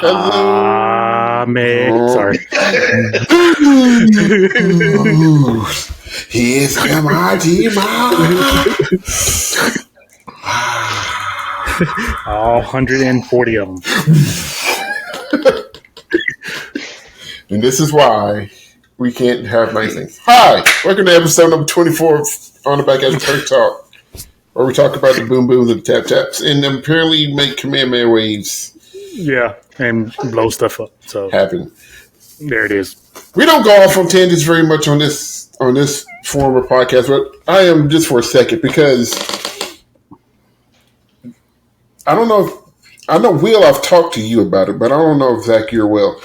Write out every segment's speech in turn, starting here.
Man, sorry. He is MIT All 140 of them. And this is why we can't have nice things. Hi, welcome to episode number 24 on the Back at Perc Talk, where we talk about the boom booms and the tap taps, and apparently make Kamehameha waves. Yeah, and blow stuff up. So happen. There it is. We don't go off on tangents very much on this form of podcast, but I am just for a second because I don't know if I know Will, I've talked to you about it, but I don't know if Zach, you're Will.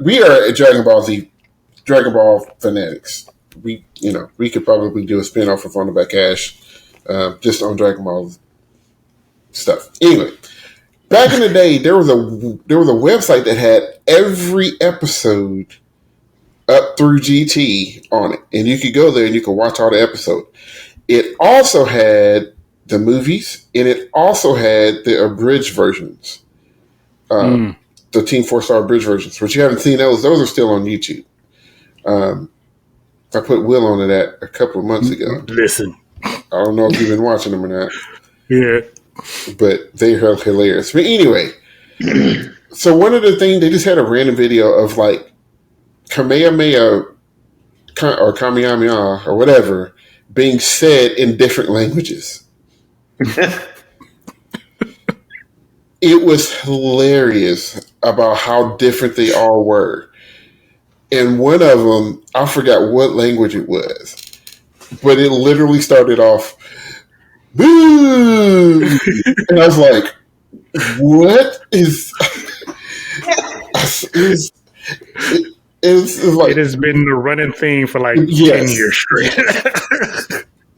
We are at Dragon Ball fanatics. We could probably do a spin-off of On the Back Cash, just on Dragon Ball stuff. Anyway, back in the day, there was a website that had every episode up through GT on it, and you could go there and you could watch all the episodes. It also had the movies, and it also had the abridged versions, the Team 4-Star abridged versions. But you haven't seen those; those are still on YouTube. I put Will onto that a couple of months ago. Listen, I don't know if you've been watching them or not. Yeah, but they are hilarious. But anyway, so one of the things, they just had a random video of like Kamehameha or Kamehameha or whatever being said in different languages. It was hilarious about how different they all were. And one of them, I forgot what language it was, but it literally started off, boo! And I was like, what is... It's like, it has been the running theme for like 10 years straight.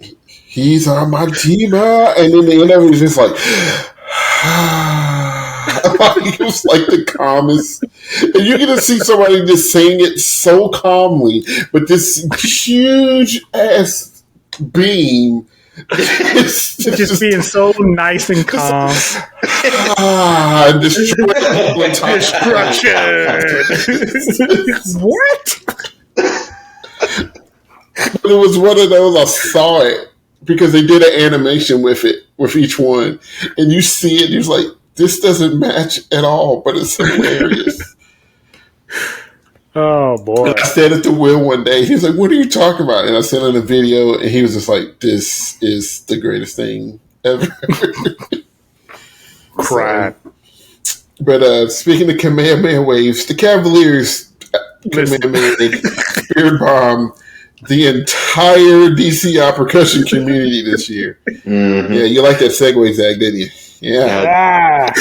He's on my team, and then the end of it was just like, it was like the calmest. And you get to see somebody just saying it so calmly, but this huge ass beam. Just being so nice and calm. Destruction. What? But it was one of those, I saw it because they did an animation with it, with each one. And you see it, you're like, this doesn't match at all, but it's hilarious. Oh, boy. And I said it to Will one day. He was like, what are you talking about? And I sent him a video, and he was just like, this is the greatest thing ever. Cried. But speaking of Kamehameha waves, the Cavaliers Kamehameha Beard Bomb the entire DCI percussion community this year. Mm-hmm. Yeah, you like that segue, Zach, didn't you? Yeah.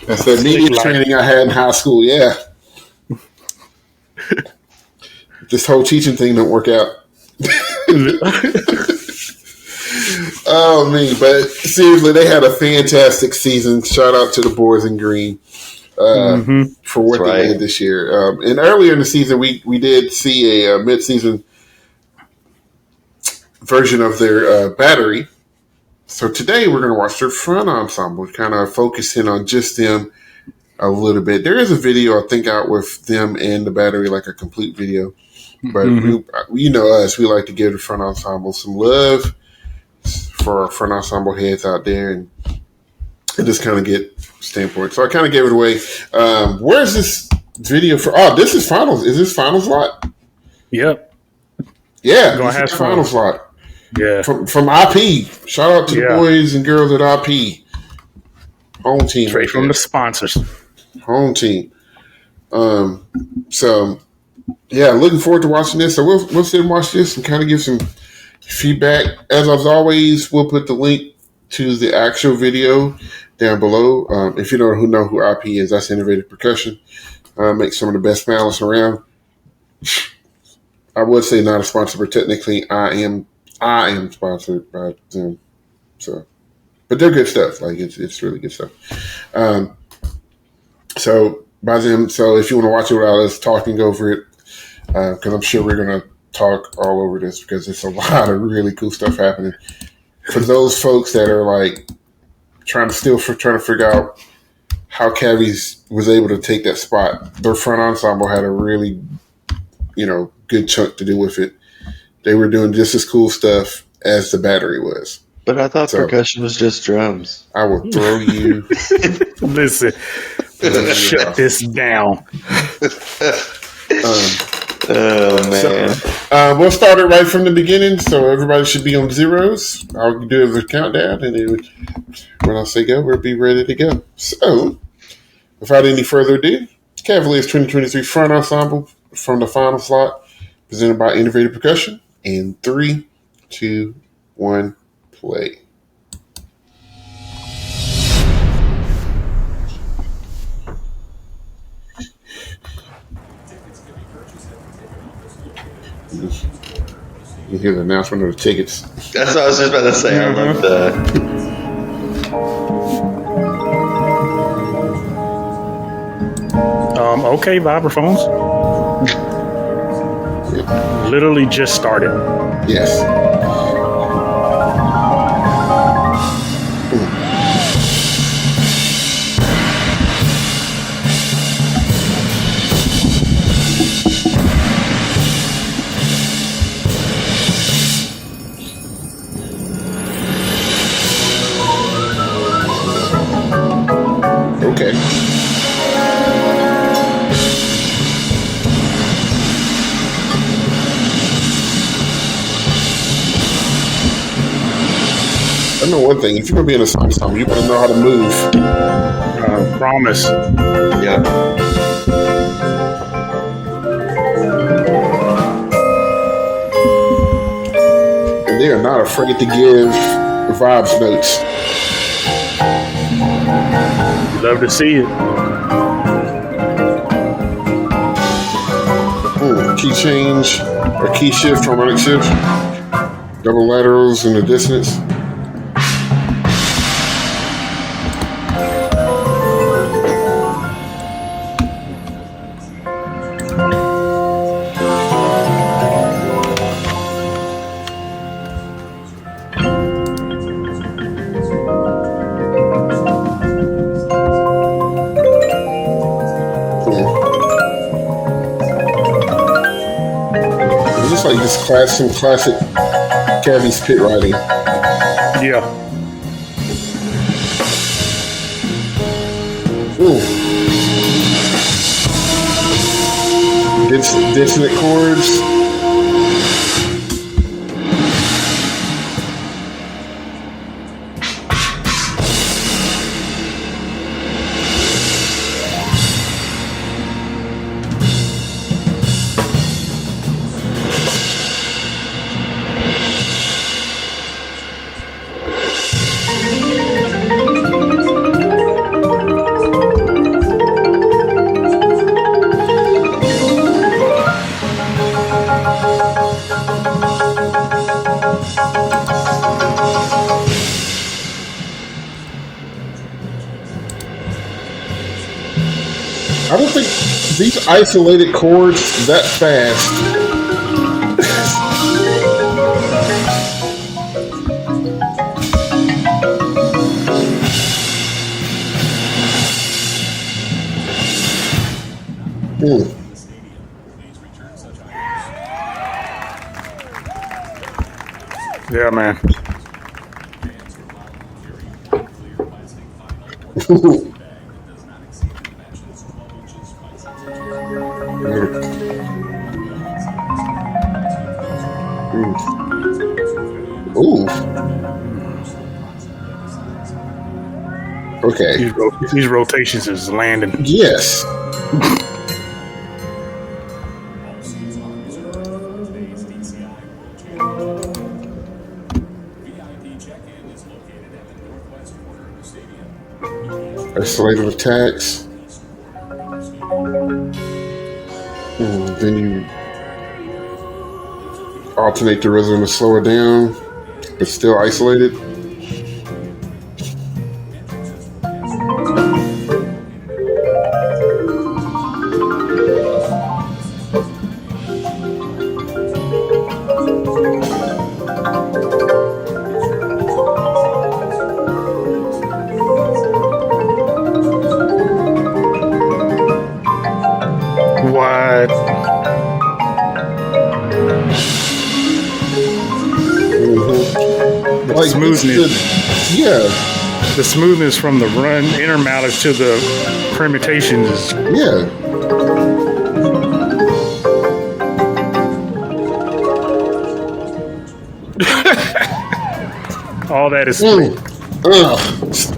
That's that media training I had in high school, yeah. This whole teaching thing don't work out. Oh, man. But seriously, they had a fantastic season. Shout out to the boys in green for what they did this year. And earlier in the season, we did see a mid-season version of their battery. So today we're going to watch their front ensemble, kind of focusing on just them a little bit. There is a video, I think, out with them and the battery, like a complete video. But we know us, we like to give the front ensemble some love for our front ensemble heads out there and just kind of get standpoint. So I kind of gave it away. Where's this video for? Oh, this is finals. Is this finals lot? Yep. Yeah, this is finals lot. Yeah. From IP. Shout out to the boys and girls at IP. Home team. Straight from the sponsors. Home team. So yeah, looking forward to watching this. So we'll sit and watch this and kind of give some feedback. As always, we'll put the link to the actual video down below. If you don't know who IP is, that's Innovative Percussion. Make some of the best panelists around. I would say not a sponsor, but technically I am sponsored by them. So, but they're good stuff. Like it's really good stuff. So by them. So if you want to watch it without us talking over it, because I'm sure we're gonna talk all over this because it's a lot of really cool stuff happening. For those folks that are like trying to figure out how Cavies was able to take that spot. Their front ensemble had a really, good chunk to do with it. They were doing just as cool stuff as the battery was. But I thought So- percussion was just drums. I will throw you. Listen, shut this down. Oh man! We'll start it right from the beginning, so everybody should be on zeros. I'll do the countdown, and then when I say go, we'll be ready to go. So, without any further ado, Cavaliers 2023 Front Ensemble from the final slot, presented by Innovative Percussion. In 3, 2, 1, play. You hear the announcement of the tickets. That's what I was just about to say. I love that. Okay, vibraphones. Literally just started. Yes. Okay. I know one thing. If you're going to be in a ensemble, you better know how to move. Promise. Yeah. And they are not afraid to give vibes notes. Love to see it. Key change or key shift, harmonic shift, double laterals in the dissonance. It's like some classic Cavies pit riding. Yeah. Dissonant chords. I don't think these isolated chords that fast. Yeah, man. Ooh. Okay. These rotations is landing. Yes. Isolated attacks. Then you alternate the rhythm to slow it down, but still isolated. smoothness. The The smoothness from the run inner mallet to the permutations is all that is split.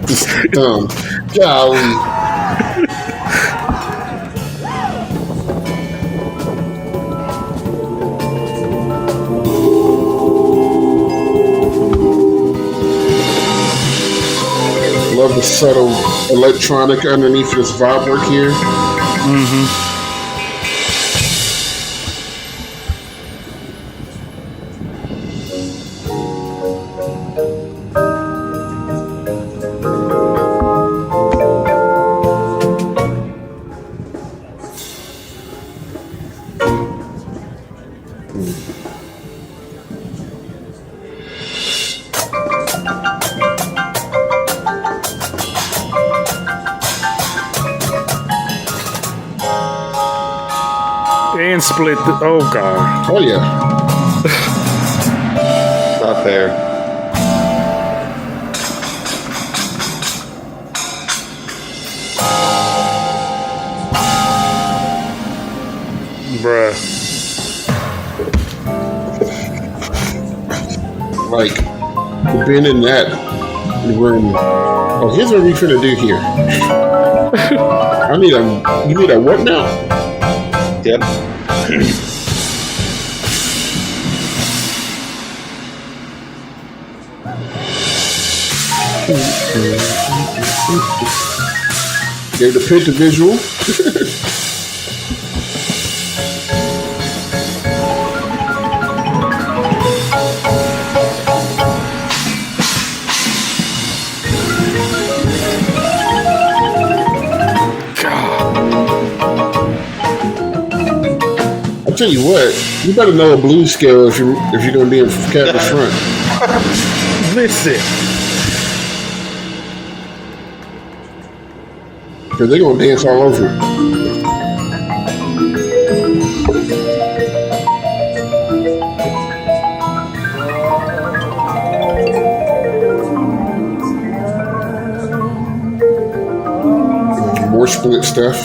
This dumb. Golly. Love the subtle electronic underneath this vibe work here. And split the, oh god. Oh yeah. Not fair. Bruh. Like, being in that room. Oh, here's what we finna do here. You need a what now? Yep. Gave the pitch a visual. I'll tell you what, you better know a blues scale if you're gonna be in Cavies front. Listen. Because they're gonna dance all over it. More split stuff.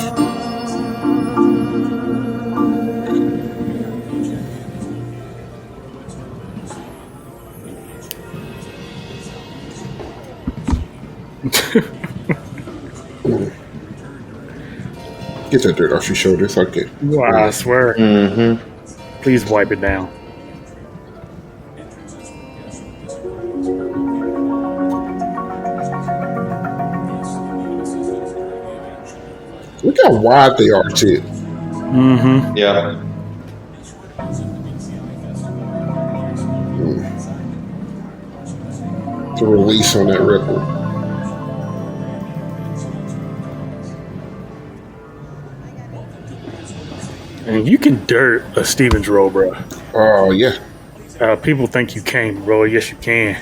Get that dirt off your shoulders. Okay. Wow, I swear. Mm-hmm. Please wipe it down. Look how wide they are, too. Mm-hmm. Yeah. The release on that ripple. And you can dirt a Stevens roll, bro. Oh, yeah. People think you can't, bro. Yes, you can.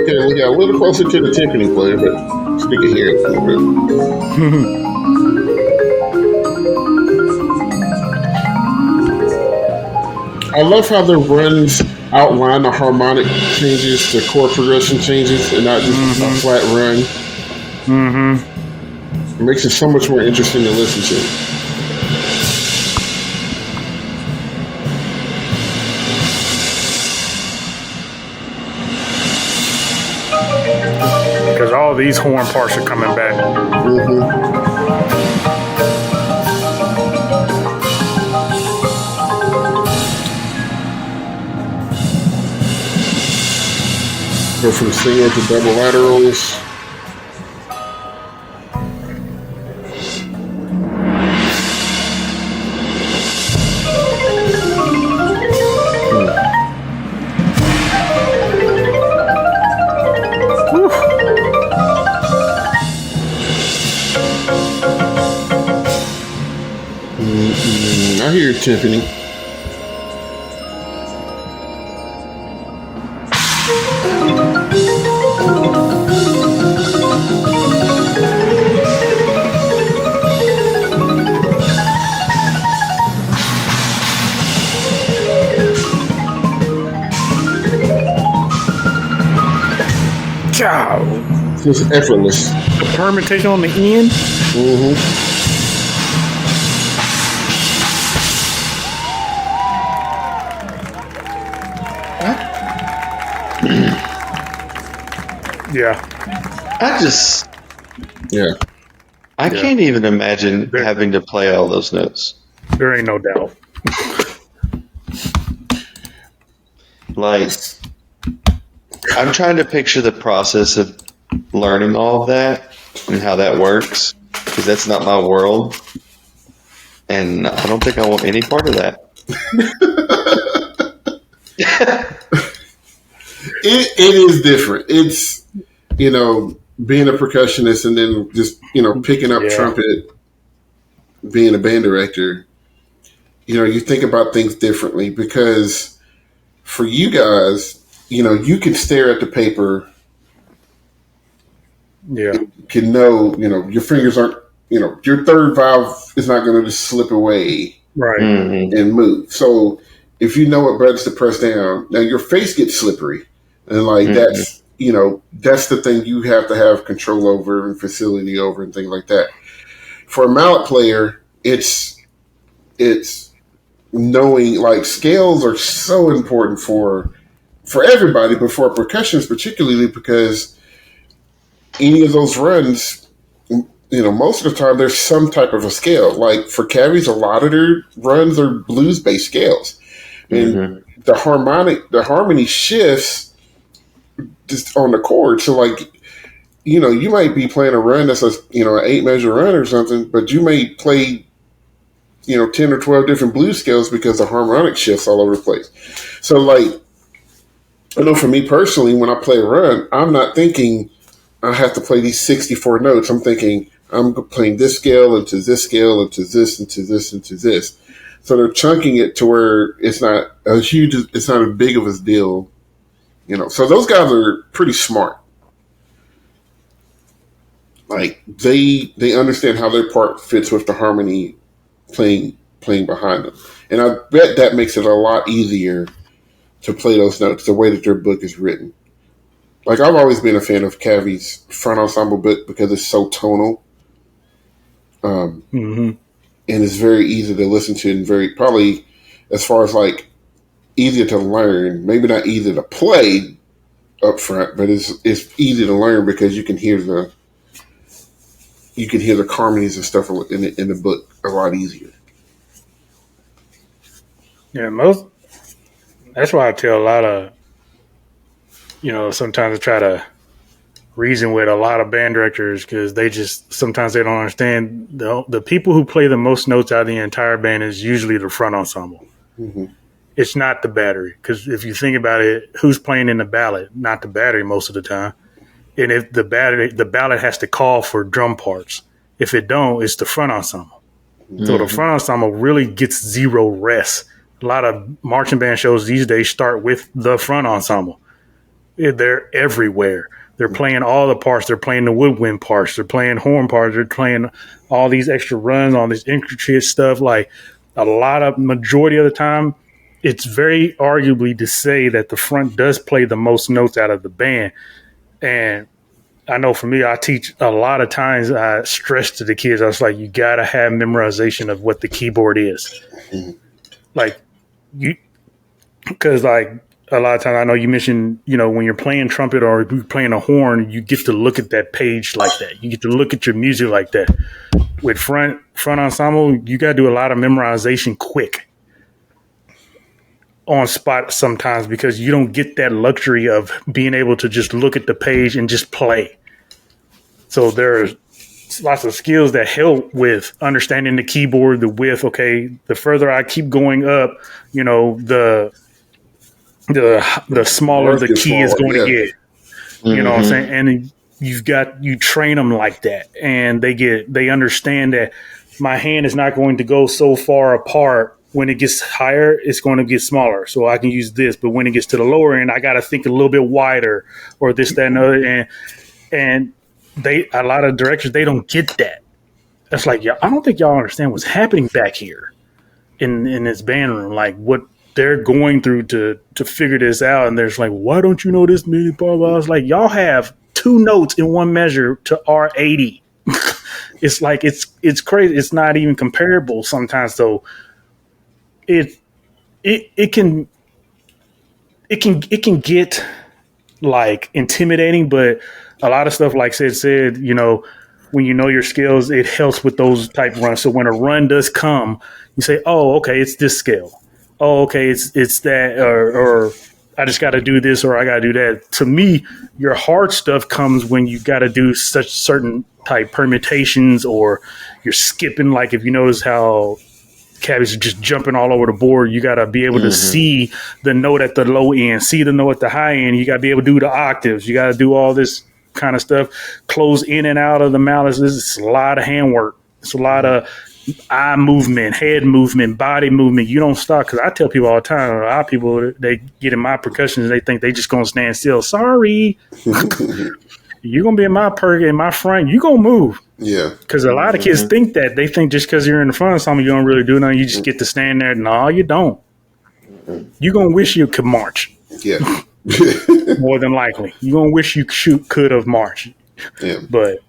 We got a little closer to the Tiffany player, but stick it here a little bit. I love how the runs outline the harmonic changes, the chord progression changes, and not just a flat run. Mm-hmm. It makes it so much more interesting to listen to. Because all these horn parts are coming back. Go from single to double laterals. I hear timpani. Ciao. It's effortless. The permutation on the end. Mm-hmm. Yeah. Yeah. I can't even imagine having to play all those notes. There ain't no doubt. Like, I'm trying to picture the process of learning all of that and how that works, because that's not my world. And I don't think I want any part of that. It is different. It's, being a percussionist and then just, picking up trumpet, being a band director, you think about things differently because for you guys, you can stare at the paper. Yeah. You can know, your fingers aren't, your third valve is not going to just slip away Right. and move. So if you know what buttons to press down, now your face gets slippery. And that's, that's the thing you have to have control over and facility over and things like that. For a mallet player, it's knowing scales are so important for everybody, but for percussionists particularly because any of those runs, most of the time there's some type of a scale. Like for Cavies, a lot of their runs are blues-based scales, and the harmony shifts just on the chord. So you might be playing a run that's an 8-measure run or something, but you may play 10 or 12 different blues scales because the harmonic shifts all over the place. So I know for me personally, when I play a run, I'm not thinking I have to play these 64 notes. I'm thinking I'm playing this scale into this scale into this into this into this. So they're chunking it to where it's not as big of a deal. So those guys are pretty smart. They understand how their part fits with the harmony playing behind them. And I bet that makes it a lot easier to play those notes the way that their book is written. I've always been a fan of Cavies' Front Ensemble book because it's so tonal. And it's very easy to listen to and very probably as far as easier to learn, maybe not easy to play up front, but it's easy to learn because you can hear the harmonies and stuff in the book a lot easier. Yeah, that's why I tell a lot of, sometimes I try to reason with a lot of band directors because sometimes they don't understand the people who play the most notes out of the entire band is usually the front ensemble. Mm-hmm. It's not the battery, because if you think about it, who's playing in the ballad? Not the battery most of the time. And if the ballad has to call for drum parts. If it don't, it's the front ensemble. Mm-hmm. So the front ensemble really gets zero rest. A lot of marching band shows these days start with the front ensemble. They're everywhere. They're playing all the parts. They're playing the woodwind parts. They're playing horn parts. They're playing all these extra runs, all this intricate stuff. Majority of the time, it's very arguably to say that the front does play the most notes out of the band. And I know for me, I teach a lot of times. I stress to the kids, I was like, you got to have memorization of what the keyboard is. Because a lot of times I know you mentioned, when you're playing trumpet or you're playing a horn, you get to look at that page like that. You get to look at your music like that. With front ensemble, you got to do a lot of memorization quick on spot sometimes because you don't get that luxury of being able to just look at the page and just play. So there's lots of skills that help with understanding the keyboard, the width. Okay, the further I keep going up, the smaller the key is going to get. You know what I'm saying? And you train them like that, and they understand that my hand is not going to go so far apart when it gets higher, it's going to get smaller. So I can use this. But when it gets to the lower end, I got to think a little bit wider or this, that, and other. And a lot of directors, they don't get that. That's like, I don't think y'all understand what's happening back here in this band room. Like what they're going through to figure this out. And there's like, why don't you know this? Blah, blah, blah. It's like, y'all have 2 notes in one measure to R80. It's like, it's crazy. It's not even comparable sometimes. So it can get like intimidating, but a lot of stuff, like Sid said, when you know your skills, it helps with those type of runs. So when a run does come, you say, oh, okay, it's this scale. Oh, okay, it's that, or I just got to do this, or I got to do that. To me, your hard stuff comes when you got to do such certain type permutations, or you're skipping. Like if you notice how Cavies are just jumping all over the board, you got to be able to see the note at the low end, see the note at the high end. You got to be able to do the octaves. You got to do all this kind of stuff, close in and out of the malice. It's a lot of handwork. It's a lot of eye movement, head movement, body movement. You don't stop, because I tell people all the time, a lot of people, they get in my percussions, they think they just gonna stand still. Sorry. You're gonna be in my perk, in my front, you gonna move. Yeah. Because a lot of kids think that. They think just because you're in the front of something, you don't really do nothing. You just get to stand there. No, you don't. You're gonna wish you could march. Yeah. More than likely. You're gonna wish you could have marched. Yeah. But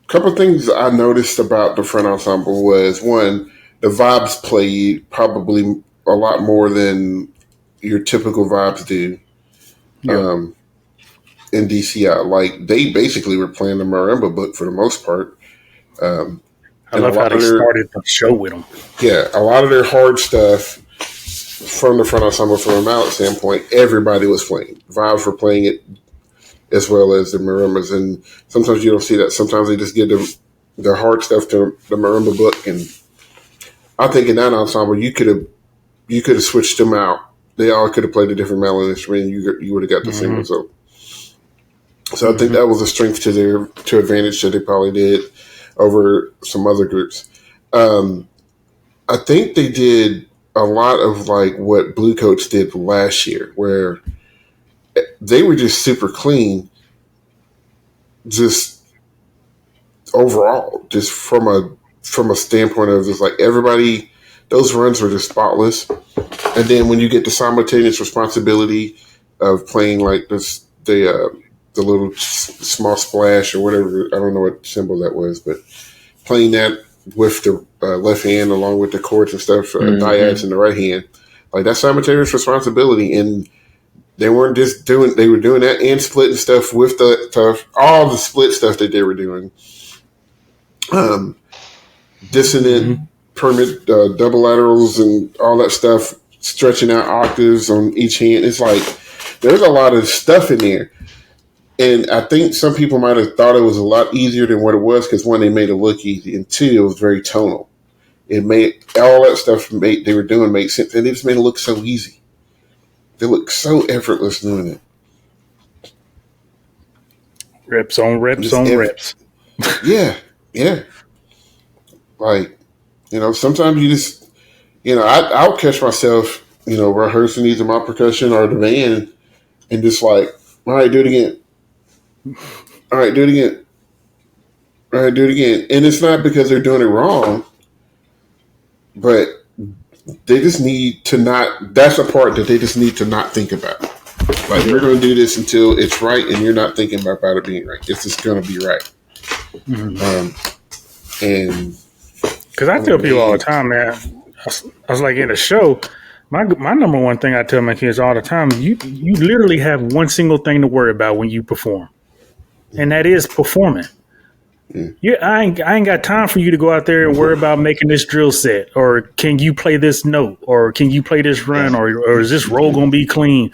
couple of things I noticed about the Front Ensemble was, one, the vibes played probably a lot more than your typical vibes do. Yeah. In DCI, like they basically were playing the marimba book for the most part. I love how they started the show with them. Yeah, a lot of their hard stuff from the Front Ensemble, from a mallet standpoint, everybody was playing. Vibes were playing it as well as the marimbas, and sometimes you don't see that. Sometimes they just give the hard stuff to the marimba book, and I think in that ensemble you could have switched them out. They all could have played a different mallet instrument, and you would have got the same result. So I think that was a strength to advantage that they probably did over some other groups. I think they did a lot of like what Blue Coats did last year, where they were just super clean, just overall, just from a standpoint of just like everybody, those runs were just spotless. And then when you get the simultaneous responsibility of playing like this, the little small splash or whatever, I don't know what symbol that was, but playing that with the left hand along with the chords and stuff, dyads in the right hand, like that simultaneous responsibility. And they weren't just they were doing that and splitting stuff with all the split stuff that they were doing. Dissonant, permit, double laterals and all that stuff, stretching out octaves on each hand. It's like, there's a lot of stuff in there. And I think some people might have thought it was a lot easier than what it was, because one, they made it look easy, and two, it was very tonal. It made all that stuff they were doing make sense, and it just made it look so easy. They look so effortless doing it. Reps on reps on reps. Yeah. Like, sometimes you just, I'll catch myself, rehearsing either my percussion or the band, and just like, all right, do it again. All right, do it again. All right, do it again. And it's not because they're doing it wrong, but they just need to not, that's a part that they just need to not think about. Like, we're going to do this until it's right, and you're not thinking about it being right. It's just going to be right. And because I tell people all the time, man, I was like in a show, my number one thing I tell my kids all the time, you literally have one single thing to worry about when you perform, and that is performing. I ain't got time for you to go out there and worry about making this drill set, or can you play this note, or can you play this run, or is this roll gonna be clean,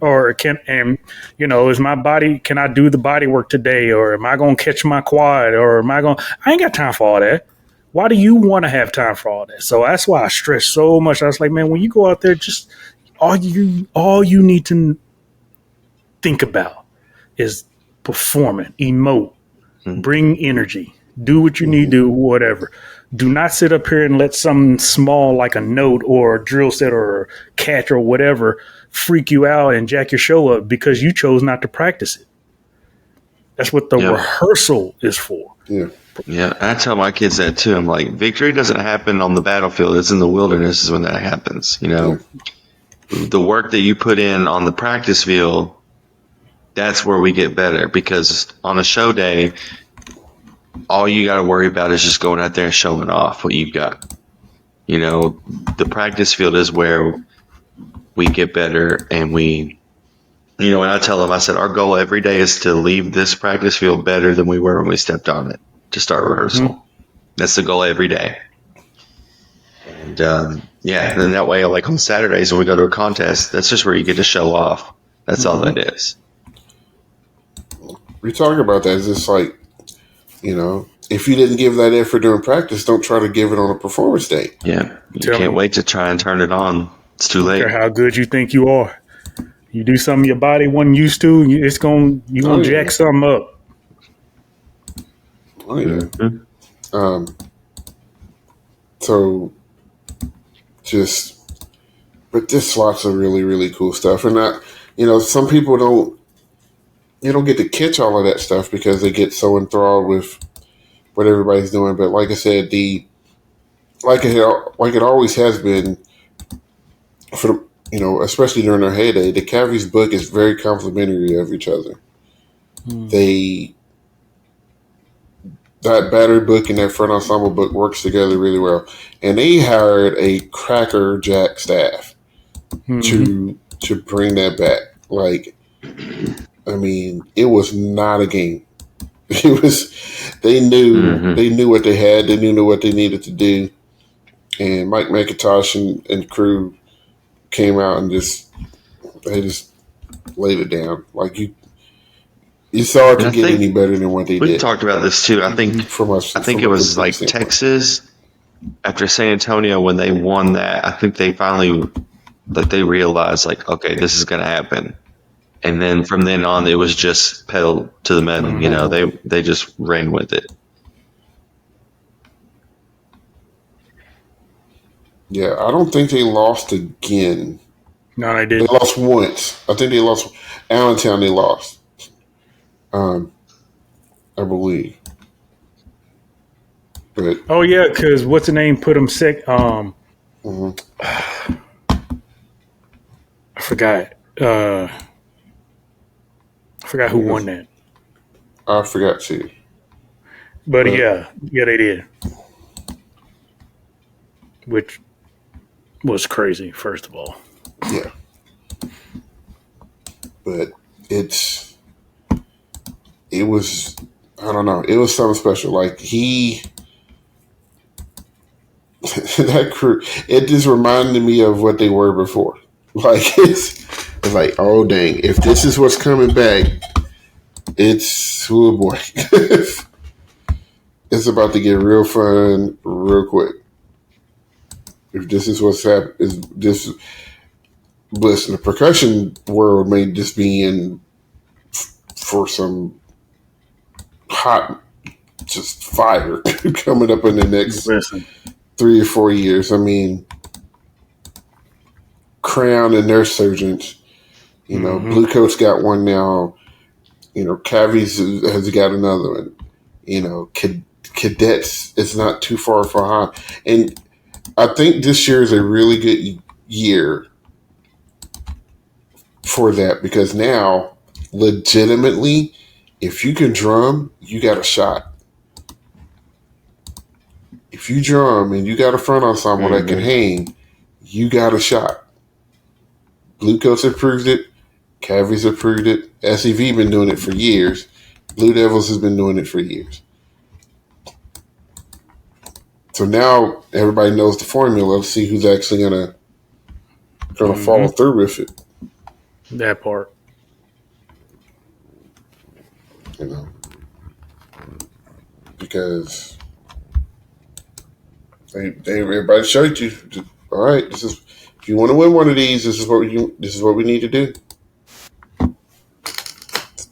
or is my body, can I do the body work today, or am I gonna catch my quad, or I ain't got time for all that. Why do you want to have time for all that? So that's why I stress so much. I was like, man, when you go out there, just all you need to think about is performing, emote, bring energy, do what you need to do, whatever. Do not sit up here and let something small like a note or a drill set or a catch or whatever freak you out and jack your show up because you chose not to practice it. That's what the rehearsal is for. Yeah. Yeah, I tell my kids that too. I'm like, victory doesn't happen on the battlefield. It's in the wilderness is when that happens. You know, the work that you put in on the practice field, that's where we get better. Because on a show day, all you got to worry about is just going out there and showing off what you've got. You know, the practice field is where we get better, and we, you know, and I tell them, I said, our goal every day is to leave this practice field better than we were when we stepped on it to start rehearsal. Mm-hmm. That's the goal every day. And and then that way, like on Saturdays when we go to a contest, that's just where you get to show off. That's all that is. We talk about that. It's just like, you know, if you didn't give that effort during practice, don't try to give it on a performance day. Yeah, you can't wait to try and turn it on. It's too late. I don't care how good you think you are. You do something your body wasn't used to, you're gonna jack something up. Oh yeah. Mm-hmm. So but just lots of really, really cool stuff. And that, you know, some people don't get to catch all of that stuff because they get so enthralled with what everybody's doing. But like I said, like it always has been for the, you know, especially during their heyday, the Cavies book is very complimentary of each other. That battery book and that Front Ensemble book works together really well. And they hired a crackerjack staff to bring that back. Like, I mean, it was not a game. It was, they knew what they had. They knew what they needed to do. And Mike McIntosh and crew came out and they just laid it down. Like you saw it to get any better than what they did. We talked about this too. I think it was like Texas after San Antonio when they won that. I think they finally they realized like, okay, this is going to happen. And then from then on, it was just pedal to the metal. You know, they just ran with it. Yeah, I don't think they lost again. No, they did. They lost once. I think they lost Allentown. They lost. I believe. But because what's the name put them sick? I forgot. I forgot who won that. I forgot too. But yeah, they did. Which was crazy, first of all. Yeah. But it was, I don't know, it was something special. Like that crew, it just reminded me of what they were before. Like it's like, oh dang, if this is what's coming back, it's, oh boy. It's about to get real fun real quick. If this is what's happening, listen, the percussion world may just be in for some hot, just fire coming up in the next 3 or 4 years. I mean, Crown and their surgeons, you know, Blue Coat's got one now. You know, Cavies has got another one. You know, Cadets is not too far behind. And I think this year is a really good year for that because now, legitimately, if you can drum, you got a shot. If you drum and you got a front ensemble that can hang, you got a shot. Blue Coats have proved it. Cavies have proved it. SEV been doing it for years. Blue Devils has been doing it for years. So now everybody knows the formula. Let's see who's actually gonna follow through with it. That part. You know. Because everybody showed you, all right, this is, if you want to win one of these, this is what we need to do.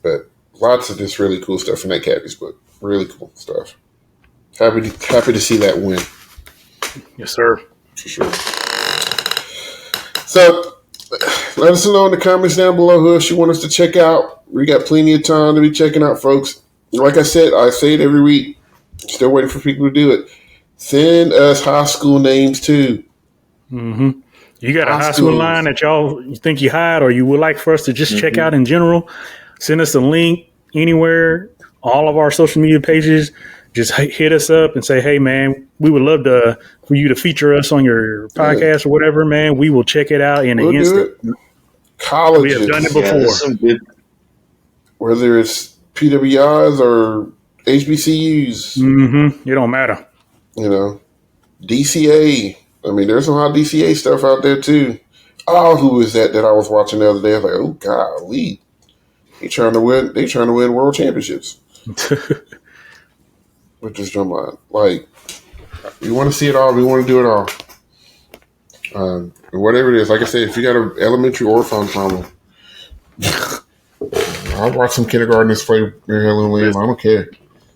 But lots of this really cool stuff in that Cavies book. Really cool stuff. happy to see that win. Yes, sir. For sure. So, let us know in the comments down below who else you want us to check out. We got plenty of time to be checking out, folks. Like I said, I say it every week. Still waiting for people to do it. Send us high school names too. Mm-hmm. You got a high school line that you think you had or you would like for us to just check out in general? Send us a link anywhere. All of our social media pages. Just hit us up and say, hey, man, we would love for you to feature us on your podcast or whatever, man. We will check it out in an instant. Colleges. We have done it before. Whether it's PWIs or HBCUs. Mm-hmm. It don't matter. You know, DCA. I mean, there's some hot DCA stuff out there, too. Oh, who was that I was watching the other day? I was like, oh, golly. They trying to win world championships. With this drum line. Like, we want to see it all. We want to do it all. Whatever it is. Like I said, if you got an elementary or phone problem, I'll watch some kindergartners play William. I don't care.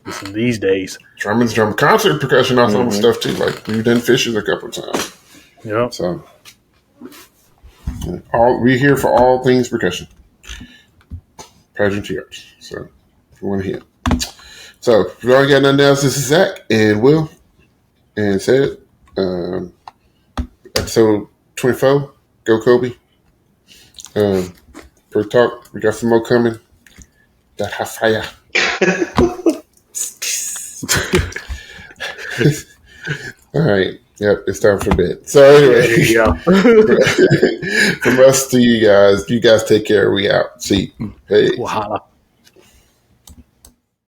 Listen, these days. Drummond's drum. Concert percussion ensemble stuff, too. Like, we've done Fishers a couple of times. Yeah. So, we're here for all things percussion. Pageantry arts. So, if you want to hear. So, if you already got nothing else, this is Zach and Will. And said, episode 24, Go Kobe. Per talk, we got some more coming. That hot fire. All right. Yep, it's time for bed. So anyway, from us to you guys take care. We out. See. Hey. Wahala.